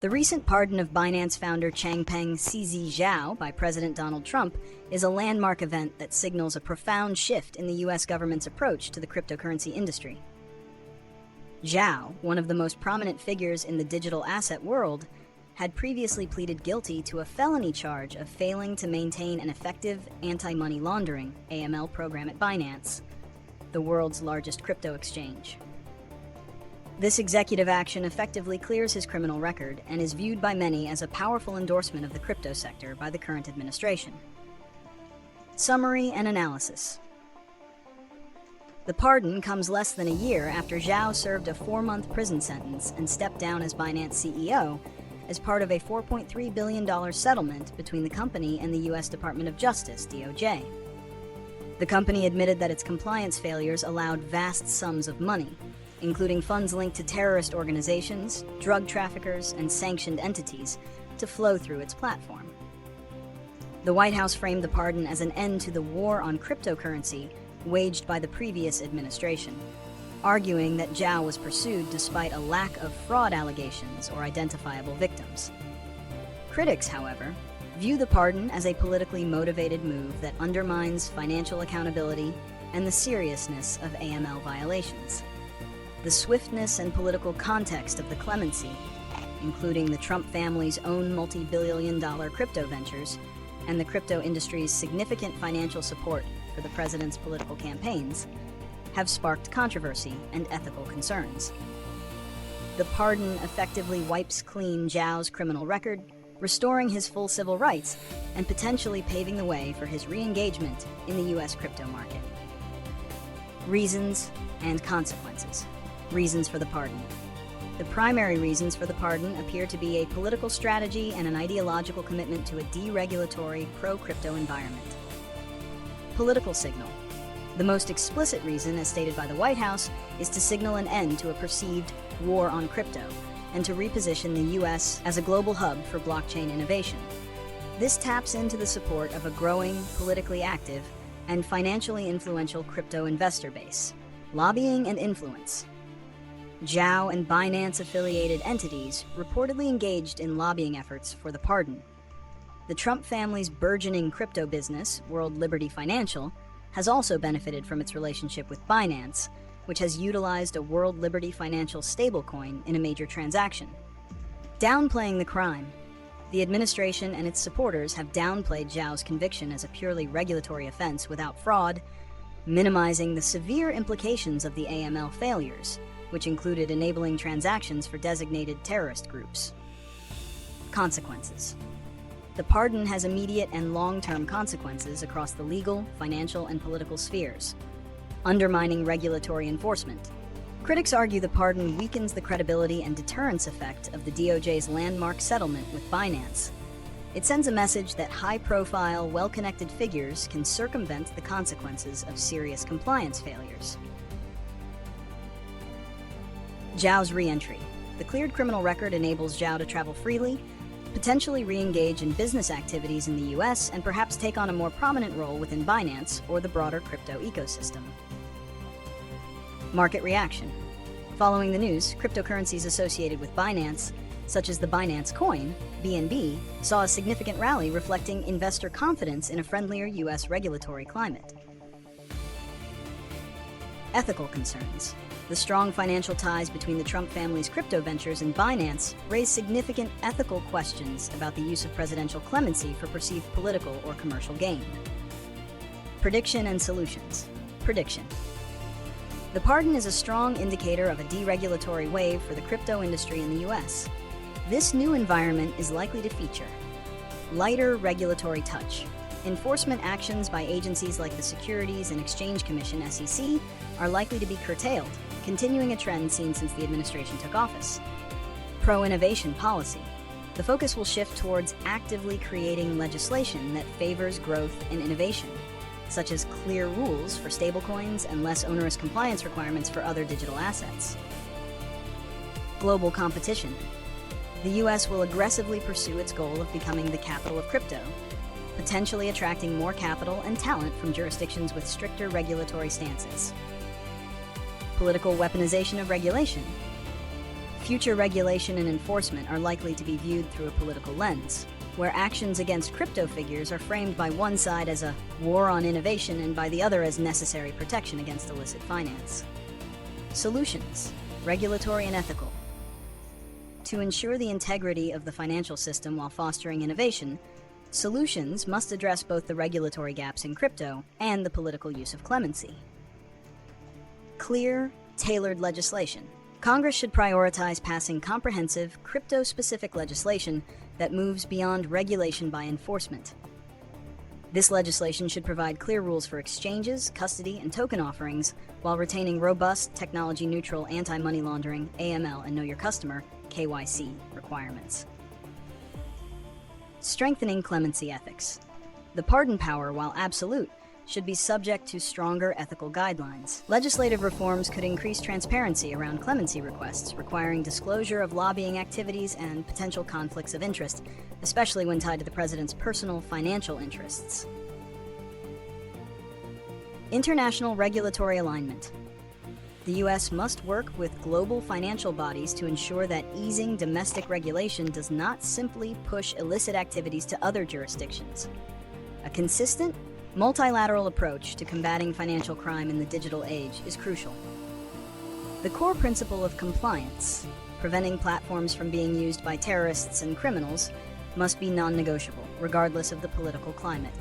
The recent pardon of Binance founder Changpeng Zhao by President Donald Trump is a landmark event that signals a profound shift in the U.S. government's approach to the cryptocurrency industry. Zhao, one of the most prominent figures in the digital asset world, had previously pleaded guilty to a felony charge of failing to maintain an effective anti-money-laundering (AML) program at Binance, the world's largest crypto exchange. This executive action effectively clears his criminal record and is viewed by many as a powerful endorsement of the crypto sector by the current administration. Summary and analysis. The pardon comes less than a year after Zhao served a 4-month prison sentence and stepped down as Binance CEO as part of a $4.3 billion settlement between the company and the U.S. Department of Justice, DOJ. The company admitted that its compliance failures allowed vast sums of money, including funds linked to terrorist organizations, drug traffickers, and sanctioned entities, to flow through its platform. The White House framed the pardon as an end to the war on cryptocurrency waged by the previous administration, arguing that Zhao was pursued despite a lack of fraud allegations or identifiable victims. Critics, however, view the pardon as a politically motivated move that undermines financial accountability and the seriousness of AML violations. The swiftness and political context of the clemency, including the Trump family's own multi-billion-dollar crypto ventures and the crypto industry's significant financial support for the president's political campaigns, have sparked controversy and ethical concerns. The pardon effectively wipes clean Zhao's criminal record, restoring his full civil rights and potentially paving the way for his re-engagement in the U.S. crypto market. Reasons and consequences. Reasons for the pardon. The primary reasons for the pardon appear to be a political strategy and an ideological commitment to a deregulatory, pro-crypto environment. Political signal. The most explicit reason, as stated by the White House, is to signal an end to a perceived war on crypto and to reposition the U.S. as a global hub for blockchain innovation. This taps into the support of a growing, politically active, and financially influential crypto investor base. Lobbying and influence. Zhao and Binance-affiliated entities reportedly engaged in lobbying efforts for the pardon. The Trump family's burgeoning crypto business, World Liberty Financial, has also benefited from its relationship with Binance, which has utilized a World Liberty Financial stablecoin in a major transaction. Downplaying the crime. The administration and its supporters have downplayed Zhao's conviction as a purely regulatory offense without fraud, minimizing the severe implications of the AML failures, which included enabling transactions for designated terrorist groups. Consequences. The pardon has immediate and long-term consequences across the legal, financial, and political spheres, undermining regulatory enforcement. Critics argue the pardon weakens the credibility and deterrence effect of the DOJ's landmark settlement with Binance. It sends a message that high-profile, well-connected figures can circumvent the consequences of serious compliance failures. Zhao's re-entry. The cleared criminal record enables Zhao to travel freely, potentially re-engage in business activities in the U.S., and perhaps take on a more prominent role within Binance or the broader crypto ecosystem. Market reaction. Following the news, cryptocurrencies associated with Binance, such as the Binance coin, BNB, saw a significant rally reflecting investor confidence in a friendlier U.S. regulatory climate. Ethical concerns. The strong financial ties between the Trump family's crypto ventures and Binance raise significant ethical questions about the use of presidential clemency for perceived political or commercial gain. Prediction and solutions. Prediction. The pardon is a strong indicator of a deregulatory wave for the crypto industry in the U.S. This new environment is likely to feature lighter regulatory touch. Enforcement actions by agencies like the Securities and Exchange Commission (SEC) are likely to be curtailed, continuing a trend seen since the administration took office. Pro-innovation policy. The focus will shift towards actively creating legislation that favors growth and innovation, such as clear rules for stablecoins and less onerous compliance requirements for other digital assets. Global competition. The U.S. will aggressively pursue its goal of becoming the capital of crypto, potentially attracting more capital and talent from jurisdictions with stricter regulatory stances. Political weaponization of regulation. Future regulation and enforcement are likely to be viewed through a political lens, where actions against crypto figures are framed by one side as a war on innovation and by the other as necessary protection against illicit finance. Solutions: regulatory and ethical. To ensure the integrity of the financial system while fostering innovation, solutions must address both the regulatory gaps in crypto and the political use of clemency. Clear, tailored legislation. Congress should prioritize passing comprehensive, crypto-specific legislation that moves beyond regulation by enforcement. This legislation should provide clear rules for exchanges, custody, and token offerings, while retaining robust, technology-neutral anti-money laundering, AML, and Know Your Customer, KYC, requirements. Strengthening clemency ethics. The pardon power, while absolute, should be subject to stronger ethical guidelines. Legislative reforms could increase transparency around clemency requests, requiring disclosure of lobbying activities and potential conflicts of interest, especially when tied to the president's personal financial interests. International regulatory alignment. The U.S. must work with global financial bodies to ensure that easing domestic regulation does not simply push illicit activities to other jurisdictions. A consistent, multilateral approach to combating financial crime in the digital age is crucial. The core principle of compliance, preventing platforms from being used by terrorists and criminals, must be non-negotiable, regardless of the political climate.